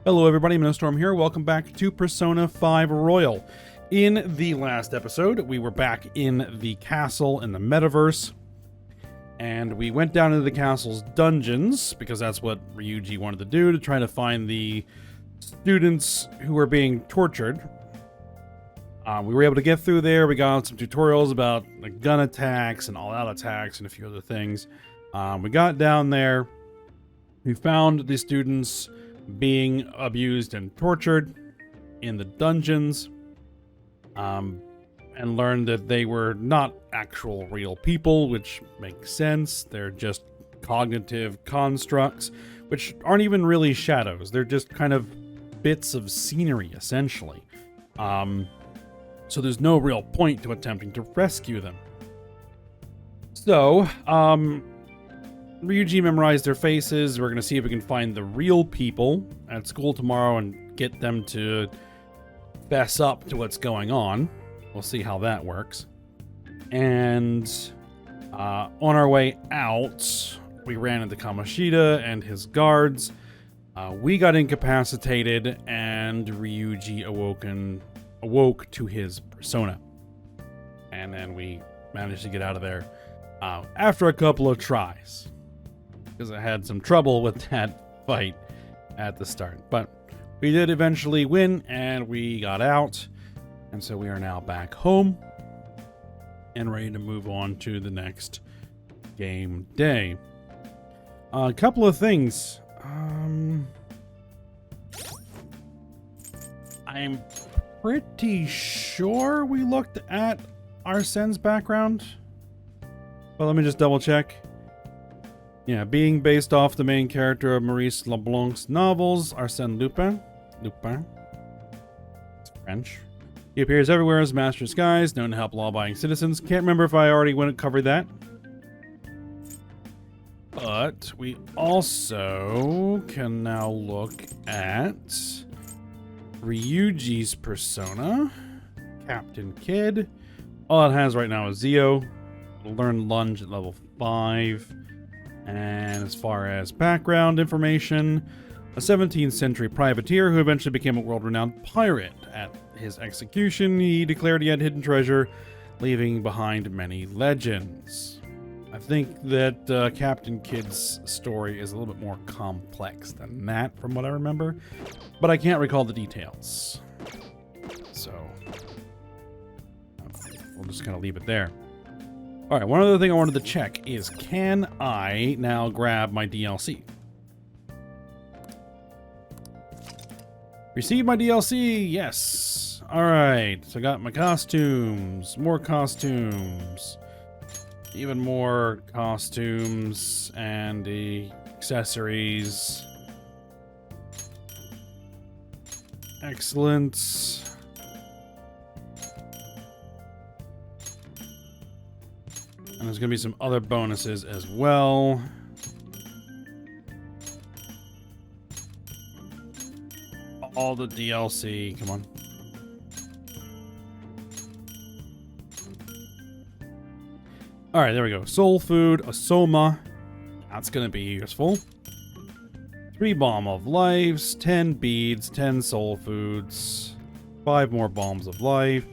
Hello everybody, Minostorm here. Welcome back to Persona 5 Royal. In the last episode, we were back in the castle in the metaverse, and we went down into the castle's dungeons, because that's what Ryuji wanted to do, to try to find the students who were being tortured. We were able to get through there. We got some tutorials about like gun attacks and all-out attacks and a few other things. We got down there. We found the students being abused and tortured in the dungeons, and learned that they were not actual real people, which makes sense. They're just cognitive constructs, which aren't even really shadows. They're just kind of bits of scenery, essentially. So there's no real point to attempting to rescue them. So, Ryuji memorized their faces. We're going to see if we can find the real people at school tomorrow and get them to fess up to what's going on. We'll see how that works. And on our way out, we ran into Kamoshida and his guards. We got incapacitated, and Ryuji awoke to his persona. And then we managed to get out of there after a couple of tries, because I had some trouble with that fight at the start. But we did eventually win, and we got out. And so we are now back home and ready to move on to the next game day. A couple of things. I'm pretty sure we looked at Arsene's background. Well, let me just double check. Yeah, being based off the main character of Maurice Leblanc's novels, Arsène Lupin. It's French. He appears everywhere as Master of Disguise, known to help law-abiding citizens. Can't remember if I already went and covered that. But we also can now look at Ryuji's persona, Captain Kid. All it has right now is Zio. It'll learn lunge at level 5. And as far as background information, a 17th century privateer who eventually became a world-renowned pirate. At his execution, he declared he had hidden treasure, leaving behind many legends. I think that Captain Kidd's story is a little bit more complex than that, from what I remember, but I can't recall the details. So, we'll just kind of leave it there. Alright, one other thing I wanted to check is, can I now grab my DLC? Receive my DLC, yes. Alright, so I got my costumes, more costumes, even more costumes, and the accessories. Excellent. And there's going to be some other bonuses as well. All the DLC. Come on. Alright, there we go. Soul Food, a Soma. That's going to be useful. 3 Balm of Lives, 10 Beads, 10 Soul Foods, 5 more Balms of Life,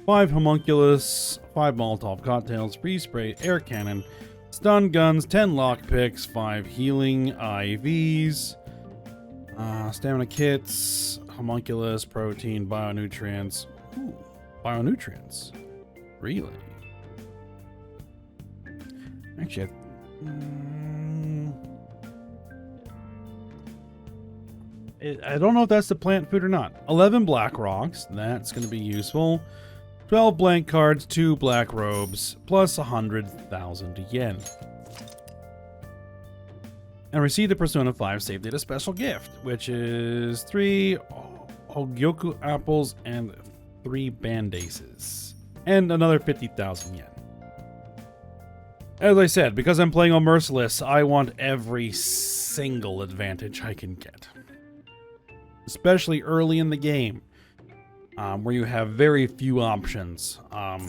5 Homunculus, 5 Molotov Cocktails, Freeze Spray, Air Cannon, Stun Guns, 10 Lockpicks, 5 Healing IVs, Stamina Kits, Homunculus, Protein, Bionutrients. Ooh, Bionutrients. Really? Actually, I don't know if that's the plant food or not. 11 Black Rocks. That's going to be useful. 12 blank cards, 2 black robes, plus 100,000 yen. And receive the Persona 5 Save Data special gift, which is 3 Hogyoku apples and 3 Bandaces. And another 50,000 yen. As I said, because I'm playing on Merciless, I want every single advantage I can get. Especially early in the game. Where you have very few options of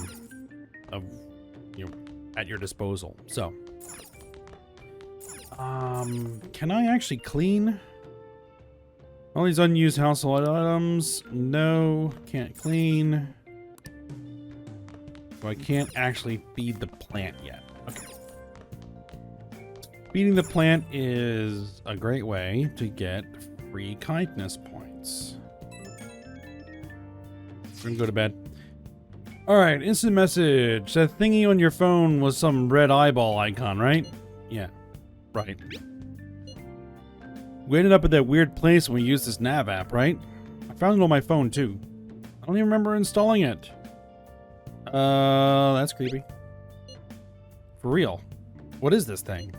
at your disposal. So, can I actually clean? All these unused household items. No, can't clean. So I can't actually feed the plant yet. Okay. Feeding the plant is a great way to get free kindness points. We're gonna go to bed. Alright, instant message. That thingy on your phone was some red eyeball icon, right? Yeah, right. We ended up at that weird place when we used this nav app, right? I found it on my phone too. I don't even remember installing it. That's creepy. For real. What is this thing?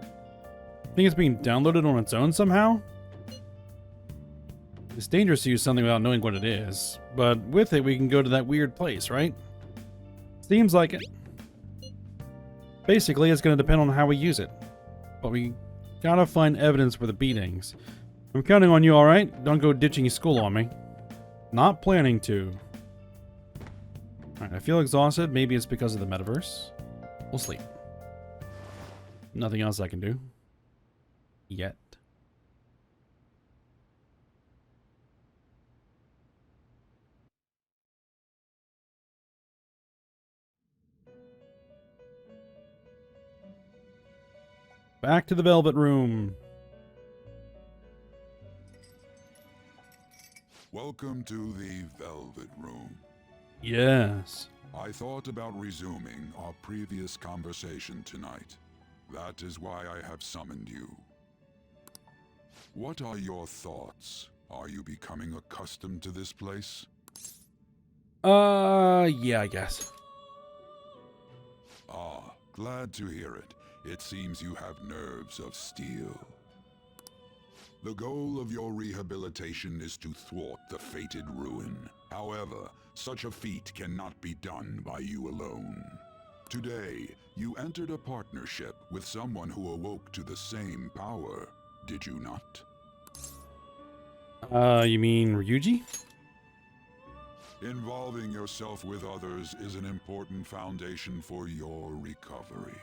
I think it's being downloaded on its own somehow? It's dangerous to use something without knowing what it is, but with it we can go to that weird place, right? Seems like it. Basically, it's going to depend on how we use it. But we gotta find evidence for the beatings. I'm counting on you, alright? Don't go ditching school on me. Not planning to. Alright, I feel exhausted. Maybe it's because of the metaverse. We'll sleep. Nothing else I can do. Yet. Back to the Velvet Room. Welcome to the Velvet Room. Yes. I thought about resuming our previous conversation tonight. That is why I have summoned you. What are your thoughts? Are you becoming accustomed to this place? Yeah, I guess. Ah, glad to hear it. It seems you have nerves of steel. The goal of your rehabilitation is to thwart the fated ruin. However, such a feat cannot be done by you alone. Today, you entered a partnership with someone who awoke to the same power, did you not? You mean Ryuji? Involving yourself with others is an important foundation for your recovery.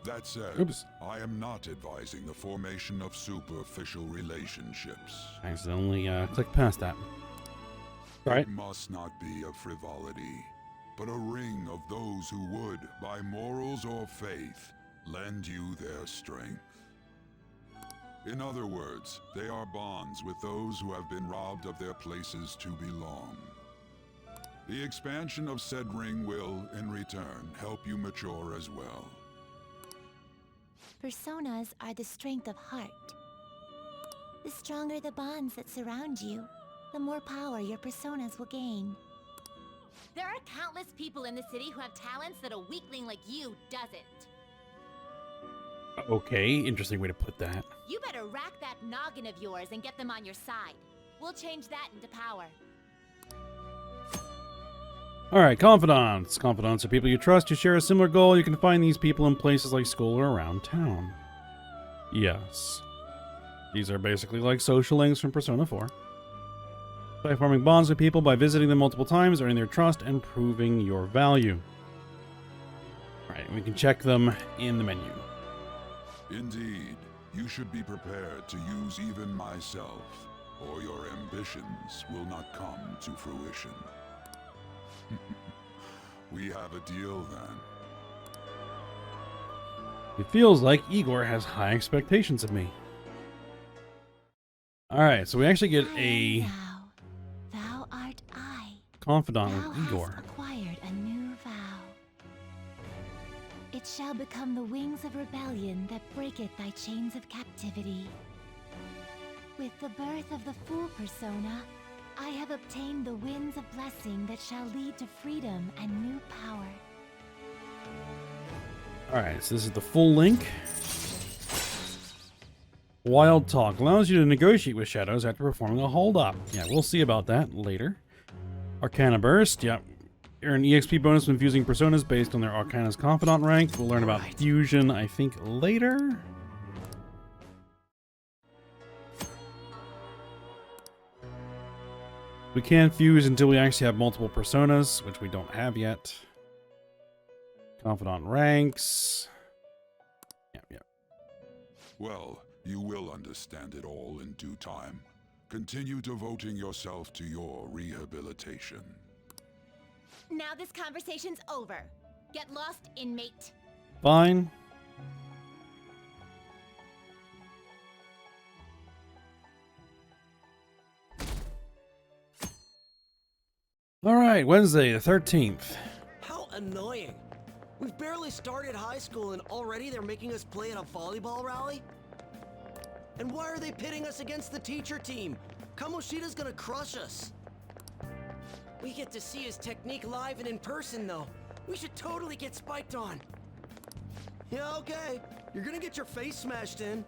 That said, Oops. I am not advising the formation of superficial relationships. I accidentally clicked past that. Alright. It must not be a frivolity, but a ring of those who would, by morals or faith, lend you their strength. In other words, they are bonds with those who have been robbed of their places to belong. The expansion of said ring will, in return, help you mature as well. Personas are the strength of heart. The stronger the bonds that surround you, the more power your personas will gain. There are countless people in the city who have talents that a weakling like you doesn't. Okay, interesting way to put that. You better rack that noggin of yours and get them on your side. We'll change that into power. Alright, confidants. Confidants are people you trust, you share a similar goal. You can find these people in places like school or around town. Yes. These are basically like social links from Persona 4. By forming bonds with people by visiting them multiple times, earning their trust, and proving your value. Alright, we can check them in the menu. Indeed, you should be prepared to use even myself, or your ambitions will not come to fruition. We have a deal then. It feels like Igor has high expectations of me. Alright, so we actually get a Thou art I. confidant Thou with Igor. hast acquired a new vow. It shall become the wings of rebellion that breaketh thy chains of captivity. With the birth of the Fool persona, I have obtained the winds of blessing that shall lead to freedom and new power. Alright, so this is the full link. Wild Talk allows you to negotiate with shadows after performing a hold-up. Yeah, we'll see about that later. Arcana Burst, yep. Earn EXP bonus when fusing personas based on their Arcana's Confidant rank. We'll learn about fusion, I think, later. We can't fuse until we actually have multiple personas, which we don't have yet. Confidant ranks. Yep. Well, you will understand it all in due time. Continue devoting yourself to your rehabilitation. Now this conversation's over. Get lost, inmate. Fine. All right, Wednesday the 13th. How annoying. We've barely started high school and already they're making us play at a volleyball rally? And why are they pitting us against the teacher team? Kamoshida's gonna crush us. We get to see his technique live and in person though. We should totally get spiked on. Yeah, okay. You're gonna get your face smashed in.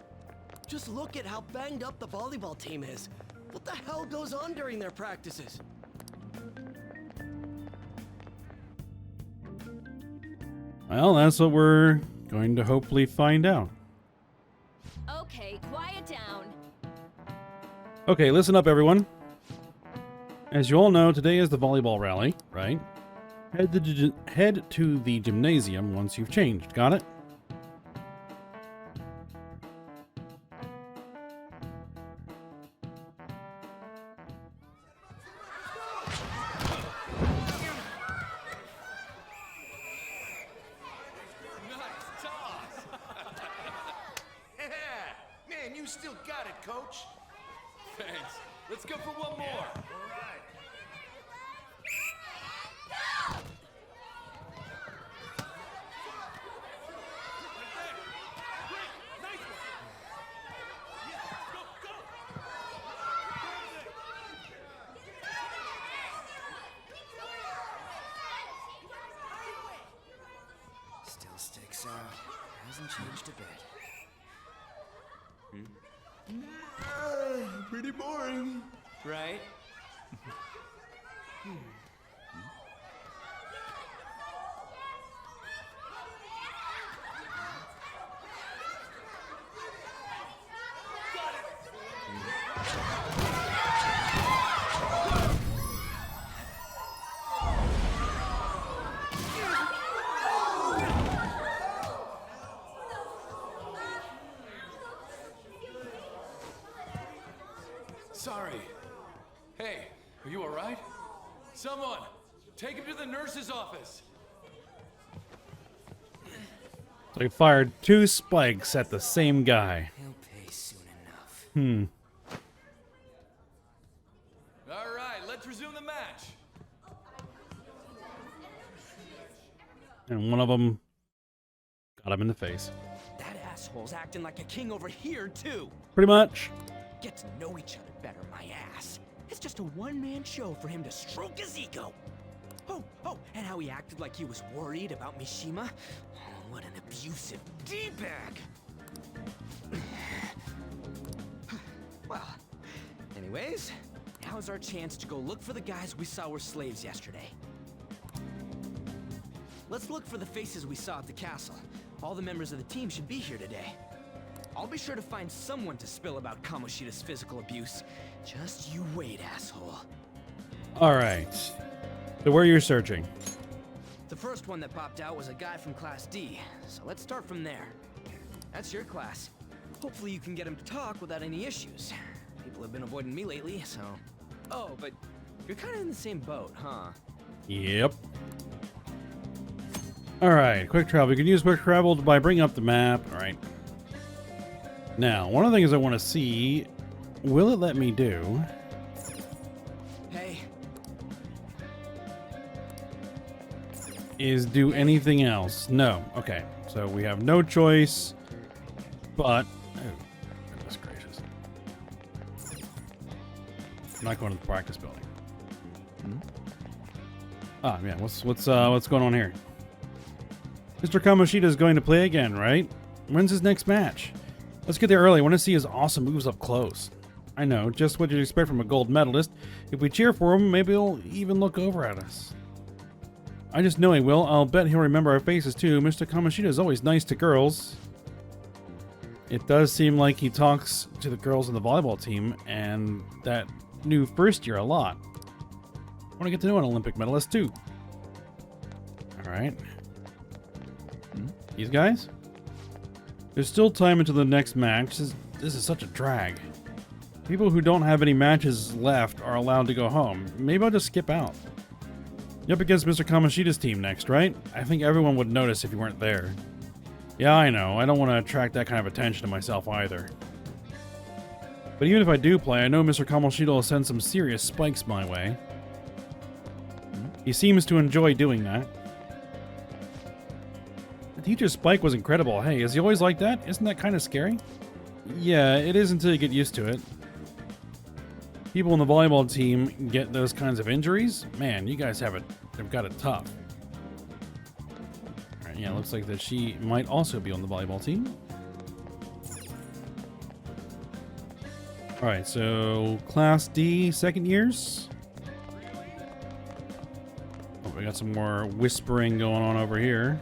Just look at how banged up the volleyball team is. What the hell goes on during their practices? Well, that's what we're going to hopefully find out. Okay, quiet down. Okay, listen up, everyone. As you all know, today is the volleyball rally, right? Head to the gymnasium once you've changed. Got it? Man, you still got it, coach. Thanks. Let's go for one more. All right. Still sticks out. Hasn't changed a bit. Pretty boring. Right? Sorry. Hey, are you all right? Someone, take him to the nurse's office. So he fired 2 spikes at the same guy. He'll pay soon enough. All right, let's resume the match. And one of them got him in the face. That asshole's acting like a king over here, too. Pretty much. Get to know each other better, my ass. It's just a one-man show for him to stroke his ego. Oh, and how he acted like he was worried about Mishima. Oh, what an abusive D-bag. Well, anyways, now's our chance to go look for the guys we saw were slaves yesterday. Let's look for the faces we saw at the castle. All the members of the team should be here today. I'll be sure to find someone to spill about Kamoshida's physical abuse. Just you wait, asshole. All right. So where you're searching? The first one that popped out was a guy from Class D, so let's start from there. That's your class. Hopefully you can get him to talk without any issues. People have been avoiding me lately, so... Oh, but you're kind of in the same boat, huh? Yep. All right. Quick travel. You can use quick travel by bringing up the map. All right. Now, one of the things I want to see, will it let me do? Hey, Is do anything else? No. Okay. So we have no choice, but oh, goodness gracious! I'm not going to the practice building. Ah, yeah. What's going on here? Mr. Kamoshida is going to play again, right? When's his next match? Let's get there early. I want to see his awesome moves up close. I know, just what you'd expect from a gold medalist. If we cheer for him, maybe he'll even look over at us. I just know he will. I'll bet he'll remember our faces too. Mr. Kamoshida is always nice to girls. It does seem like he talks to the girls on the volleyball team and that new first year a lot. I want to get to know an Olympic medalist too. Alright. These guys? There's still time until the next match. This is such a drag. People who don't have any matches left are allowed to go home. Maybe I'll just skip out. You're up against Mr. Kamoshida's team next, right? I think everyone would notice if you weren't there. Yeah, I know. I don't want to attract that kind of attention to myself either. But even if I do play, I know Mr. Kamoshida will send some serious spikes my way. He seems to enjoy doing that. The teacher's spike was incredible. Hey, is he always like that? Isn't that kind of scary? Yeah, it is until you get used to it. People on the volleyball team get those kinds of injuries. Man, you guys have it. They've got it tough. All right, yeah, looks like that she might also be on the volleyball team. All right, so Class D, second years. Oh, we got some more whispering going on over here.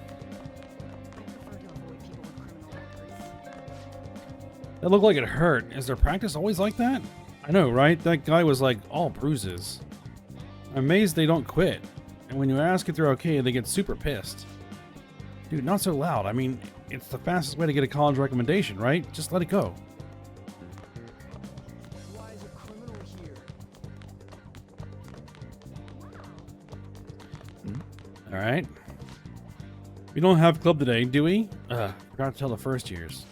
That looked like it hurt. Is their practice always like that? I know, right? That guy was like all bruises. I'm amazed they don't quit. And when you ask if they're okay, they get super pissed. Dude, not so loud. I mean, it's the fastest way to get a college recommendation, right? Just let it go. Why is a criminal here? All right. We don't have club today, do we? Forgot to tell the first years.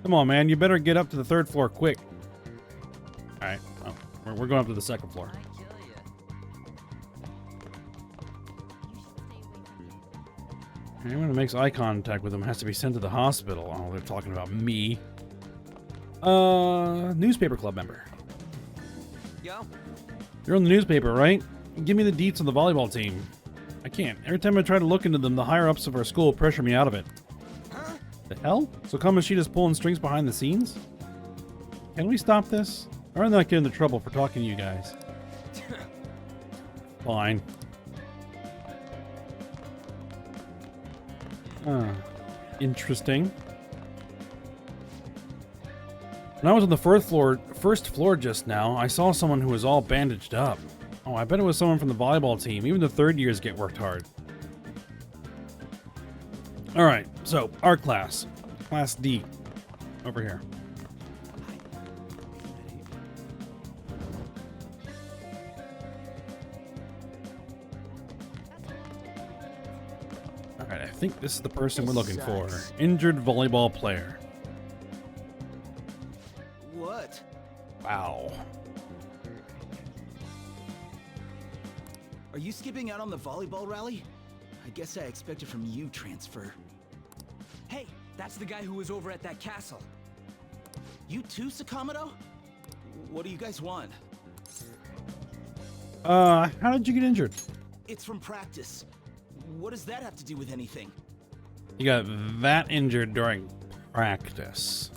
Come on, man. You better get up to the third floor quick. All right. Oh, we're going up to the second floor. Anyone who makes eye contact with him has to be sent to the hospital. Oh, they're talking about me. Newspaper club member. Yeah? You're on the newspaper, right? Give me the deets on the volleyball team. I can't. Every time I try to look into them, the higher-ups of our school pressure me out of it. Huh? The hell? So Kamoshida's pulling strings behind the scenes? Can we stop this? Or not get into trouble for talking to you guys? Fine. Interesting. When I was on the first floor just now, I saw someone who was all bandaged up. Oh, I bet it was someone from the volleyball team. Even the third years get worked hard. All right, so our class. Class D. Over here. All right, I think this is the person we're looking for. Injured volleyball player. What? Wow. Are you skipping out on the volleyball rally? I guess I expected from you, transfer. Hey, that's the guy who was over at that castle. You too, Sakamoto? What do you guys want? How did you get injured? It's from practice. What does that have to do with anything? You got that injured during practice.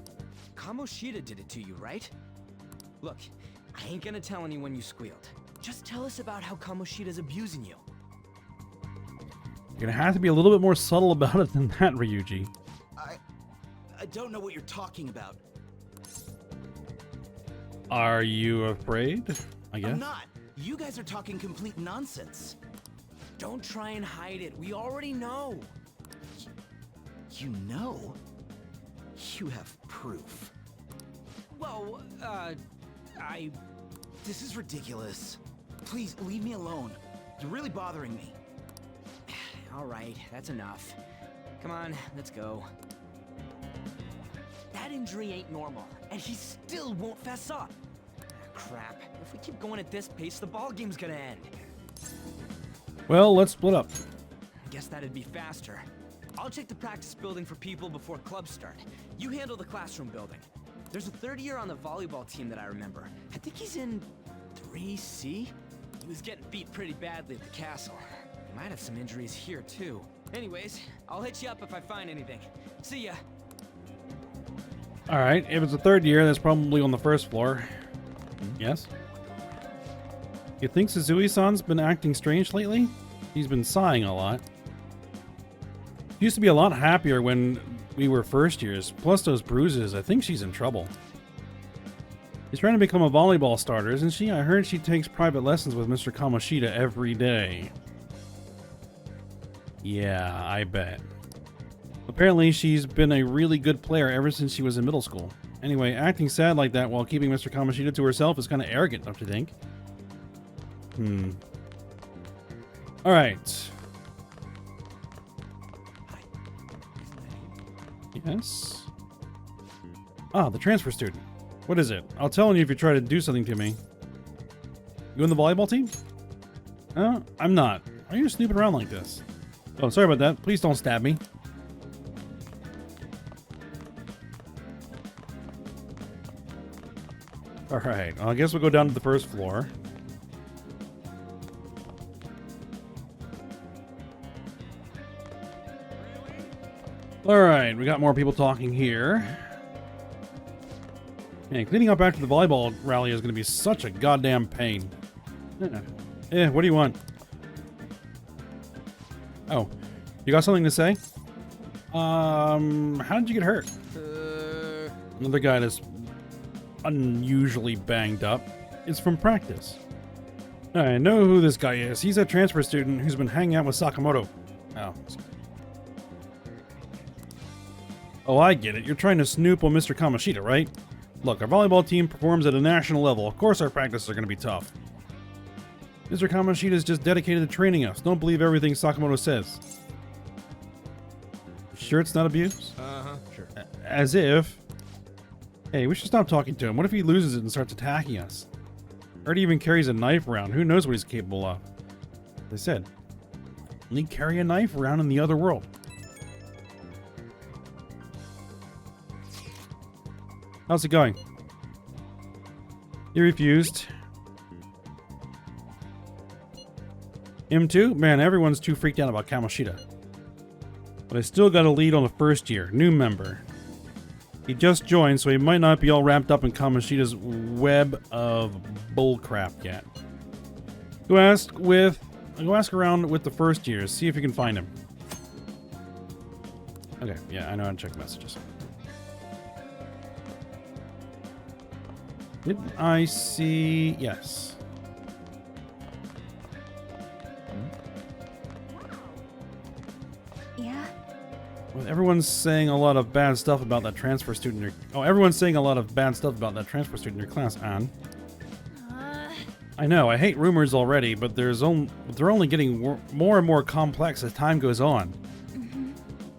Kamoshida did it to you, right? Look, I ain't gonna tell anyone you squealed. Just tell us about how Kamoshida's abusing you. You're gonna have to be a little bit more subtle about it than that, Ryuji. I don't know what you're talking about. Are you afraid? I guess. I'm not. You guys are talking complete nonsense. Don't try and hide it. We already know. You know? You have proof. Well, This is ridiculous. Please, leave me alone. You're really bothering me. All right, that's enough. Come on, let's go. That injury ain't normal, and he still won't fess up. Crap. If we keep going at this pace, the ball game's gonna end. Well, let's split up. Guess that'd be faster. I'll check the practice building for people before clubs start. You handle the classroom building. There's a third year on the volleyball team that I remember. I think he's in 3C? He was getting beat pretty badly at the castle. He might have some injuries here, too. Anyways, I'll hit you up if I find anything. See ya. All right, if it's a third year, that's probably on the first floor. Yes? You think Suzui-san's been acting strange lately? He's been sighing a lot. He used to be a lot happier when we were first years. Plus those bruises, I think she's in trouble. He's trying to become a volleyball starter, isn't she? I heard she takes private lessons with Mr. Kamoshida every day. Yeah, I bet. Apparently she's been a really good player ever since she was in middle school. Anyway, acting sad like that while keeping Mr. Kamoshida to herself is kind of arrogant, don't you think? Alright. Yes. Ah, the transfer student. What is it? I'll tell you if you try to do something to me. You in the volleyball team? I'm not. Why are you snooping around like this? Oh, sorry about that. Please don't stab me. Alright, well, I guess we'll go down to the first floor. Alright, we got more people talking here. Man, cleaning up after the volleyball rally is going to be such a goddamn pain. What do you want? Oh, you got something to say? How did you get hurt? Another guy that's unusually banged up. It's from practice. I know who this guy is. He's a transfer student who's been hanging out with Sakamoto. Oh, I get it. You're trying to snoop on Mr. Kamoshida, right? Look, our volleyball team performs at a national level. Of course our practices are going to be tough. Mr. Kamoshida is just dedicated to training us. Don't believe everything Sakamoto says. Sure it's not abuse? Sure. As if... Hey, we should stop talking to him. What if he loses it and starts attacking us? Or he even carries a knife around. Who knows what he's capable of? As I said, only carry a knife around in the other world. How's it going? You refused. Him too? Man, everyone's too freaked out about Kamoshida. But I still got a lead on the first year. New member. He just joined, so he might not be all wrapped up in Kamoshida's web of bullcrap yet. Go ask around with the first years. See if you can find him. Okay, yeah, I know how to check messages. Did I see... Yes. Yeah? Well, everyone's saying a lot of bad stuff about that transfer student in your... Oh, everyone's saying a lot of bad stuff about that transfer student in your class, Anne. I know, I hate rumors already, but they're only getting more and more complex as time goes on.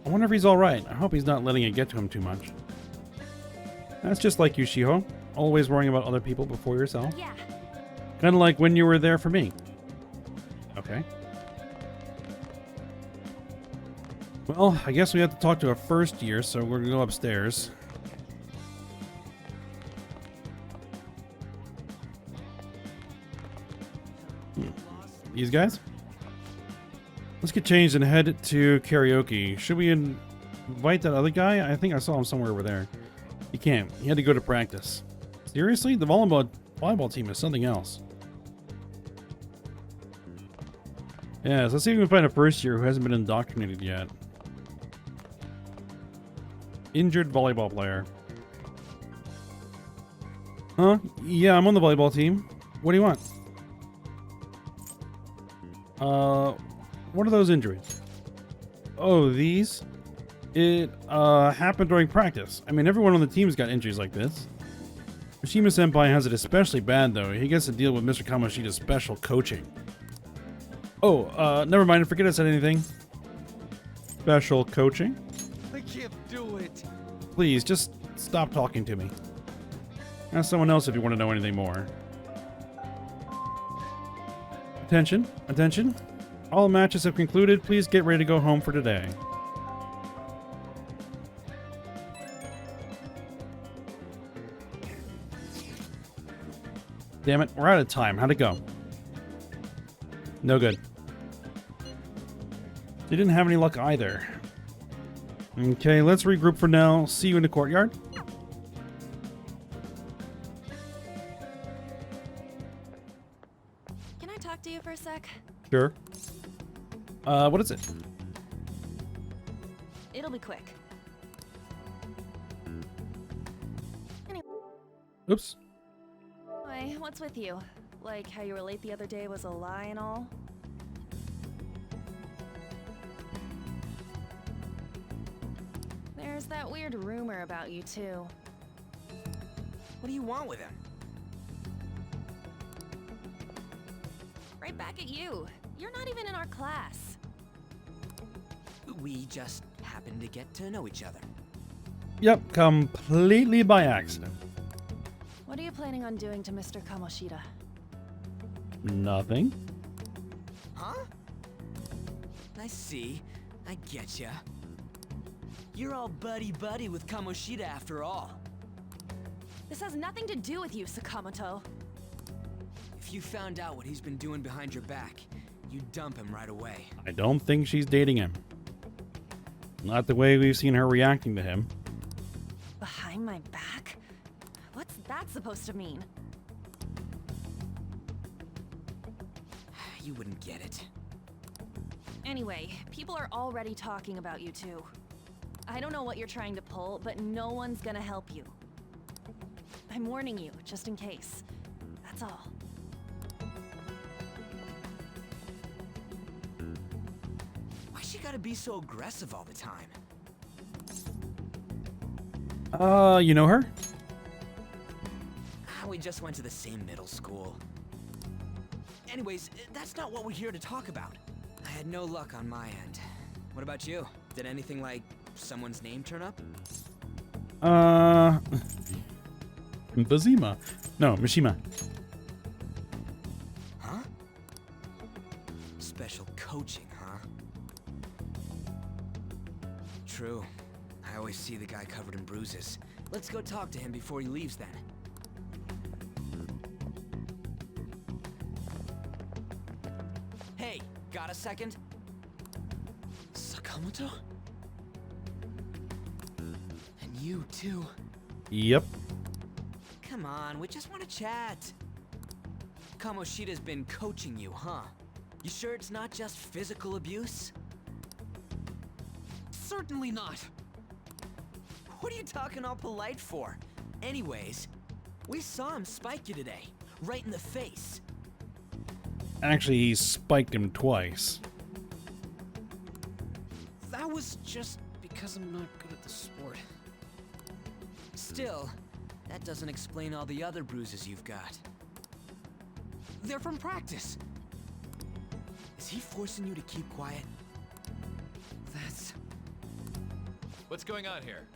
I wonder if he's alright. I hope he's not letting it get to him too much. That's just like you, Shiho. Always worrying about other people before yourself. Yeah. Kind of like when you were there for me. Okay. Well, I guess we have to talk to a first year, so we're gonna go upstairs. These guys? Let's get changed and head to karaoke. Should we invite that other guy? I think I saw him somewhere over there. He can't. He had to go to practice. Seriously? The volleyball team is something else. Yeah, so let's see if we can find a first year who hasn't been indoctrinated yet. Injured volleyball player. Huh? Yeah, I'm on the volleyball team. What do you want? What are those injuries? Oh, these? It, happened during practice. I mean, everyone on the team's got injuries like this. Mishima-senpai has it especially bad, though. He gets to deal with Mr. Kamoshida's special coaching. Oh, never mind. Forget I said anything. Special coaching? I can't do it. Please, just stop talking to me. Ask someone else if you want to know anything more. Attention, attention. All matches have concluded. Please get ready to go home for today. Damn it, we're out of time. How'd it go? No good. They didn't have any luck either. Okay, let's regroup for now. See you in the courtyard. Can I talk to you for a sec? Sure. What is it? It'll be quick. Oops. Anyway, what's with you? Like how you were late the other day was a lie and all? There's that weird rumor about you too. What do you want with him? Right back at you. You're not even in our class. We just happen to get to know each other. Yep, completely by accident. What are you planning on doing to Mr. Kamoshida? Nothing. Huh? I see. I getcha. You're all buddy-buddy with Kamoshida after all. This has nothing to do with you, Sakamoto. If you found out what he's been doing behind your back, you'd dump him right away. I don't think she's dating him. Not the way we've seen her reacting to him. Behind my back? What's that supposed to mean? You wouldn't get it. Anyway, people are already talking about you two. I don't know what you're trying to pull, but no one's gonna help you. I'm warning you, just in case. That's all. Why she gotta be so aggressive all the time? You know her? We just went to the same middle school. Anyways, that's not what we're here to talk about. I had no luck on my end. What about you? Did anything like someone's name turn up? Bazima. No, Mishima. Huh? Special coaching, huh? True. I always see the guy covered in bruises. Let's go talk to him before he leaves then. Hey, got a second? Sakamoto? And you too. Yep. Come on, we just want to chat. Kamoshida's been coaching you, huh? You sure it's not just physical abuse? Certainly not. What are you talking all polite for? Anyways, we saw him spike you today, right in the face. Actually, he spiked him twice. That was just because I'm not good at the sport. Still, that doesn't explain all the other bruises you've got. They're from practice. Is he forcing you to keep quiet? That's... What's going on here?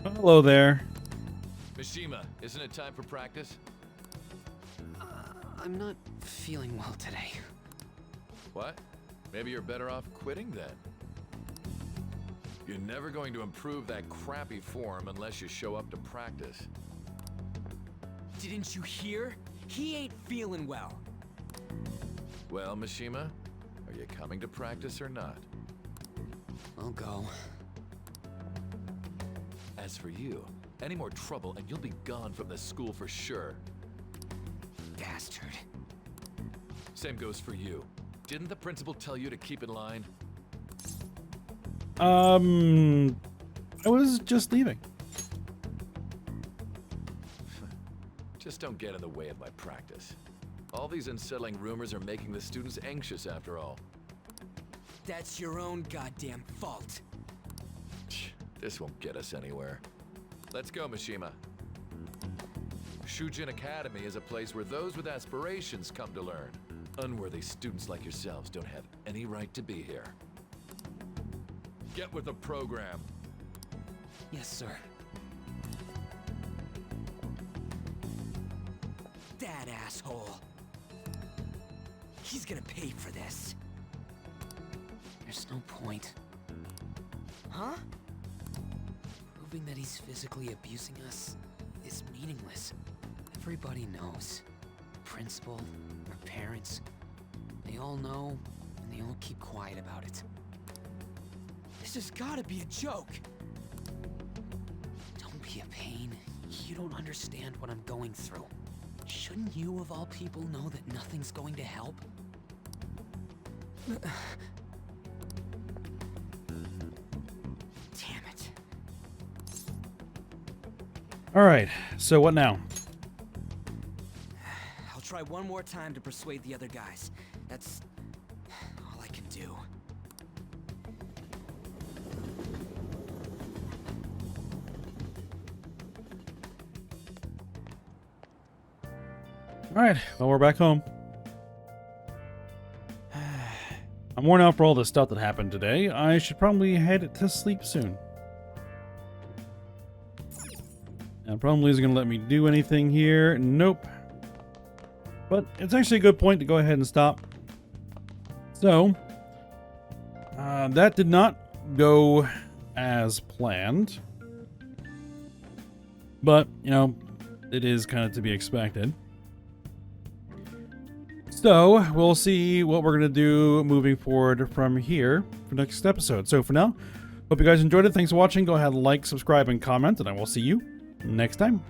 Hello there. Mishima, isn't it time for practice? I'm not feeling well today. What? Maybe you're better off quitting then. You're never going to improve that crappy form unless you show up to practice. Didn't you hear? He ain't feeling well. Well, Mishima, are you coming to practice or not? I'll go. As for you, any more trouble and you'll be gone from this school for sure. Bastard. Same goes for you. Didn't the principal tell you to keep in line? I was just leaving. Just don't get in the way of my practice. All these unsettling rumors are making the students anxious after all. That's your own goddamn fault. This won't get us anywhere. Let's go, Mishima. Shujin Academy is a place where those with aspirations come to learn. Unworthy students like yourselves don't have any right to be here. Get with the program. Yes, sir. That asshole. He's gonna pay for this. There's no point. Huh? Proving that he's physically abusing us is meaningless. Everybody knows. Principal, our parents, they all know, and they all keep quiet about it. This has gotta be a joke! Don't be a pain. You don't understand what I'm going through. Shouldn't you, of all people, know that nothing's going to help? Damn it. Alright, so what now? I'll try one more time to persuade the other guys. That's all I can do. Alright, well, we're back home. I'm worn out for all the stuff that happened today. I should probably head to sleep soon. And probably isn't going to let me do anything here. Nope. But it's actually a good point to go ahead and stop. So, that did not go as planned. But, you know, it is kind of to be expected. So, we'll see what we're going to do moving forward from here for next episode. So, for now, hope you guys enjoyed it. Thanks for watching. Go ahead, like, subscribe, and comment, and I will see you next time.